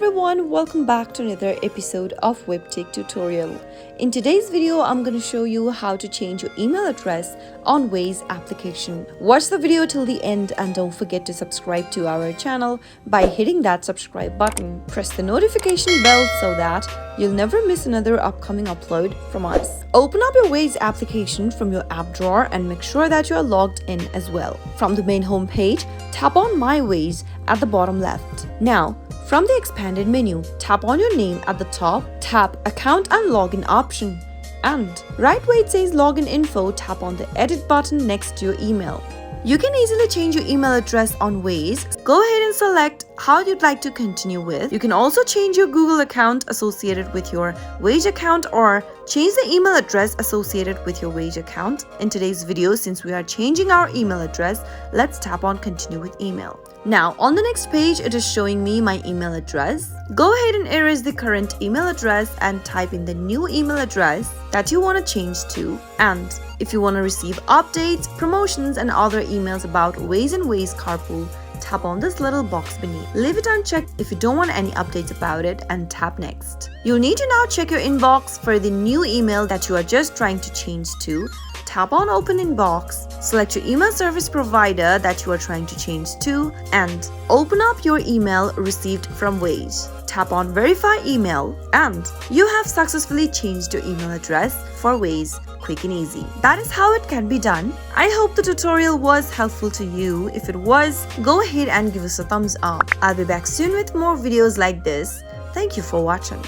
everyone, welcome back to another episode of Webtech Tutorial. In today's video, I'm going to show you how to change your email address on Waze application. Watch the video till the end and don't forget to subscribe to our channel by hitting that subscribe button. Press the notification bell so that you'll never miss another upcoming upload from us. Open up your Waze application from your app drawer and make sure that you are logged in as well. From the main home page, tap on My Waze at the bottom left. Now, from the expanded menu, tap on your name at the top, tap Account and Login option, and right where it says Login Info, tap on the Edit button next to your email. You can easily change your email address on Waze. Go ahead and select how you'd like to continue with. You can also change your Google account associated with your Waze account or change the email address associated with your Waze account. In today's video, since we are changing our email address, let's tap on Continue with Email. Now, on the next page, it is showing me my email address. Go ahead and erase the current email address and type in the new email address that you want to change to. And if you want to receive updates, promotions, and other emails about Waze and Waze Carpool, tap on this little box beneath. Leave it unchecked if you don't want any updates about it and tap Next. You'll need to now check your inbox for the new email that you are just trying to change to. Tap on Open Inbox, select your email service provider that you are trying to change to, and open up your email received from Waze. Tap on Verify Email, and you have successfully changed your email address for Waze. Quick and easy. That is how it can be done. I hope the tutorial was helpful to you. If it was, go ahead and give us a thumbs up. I'll be back soon with more videos like this. Thank you for watching.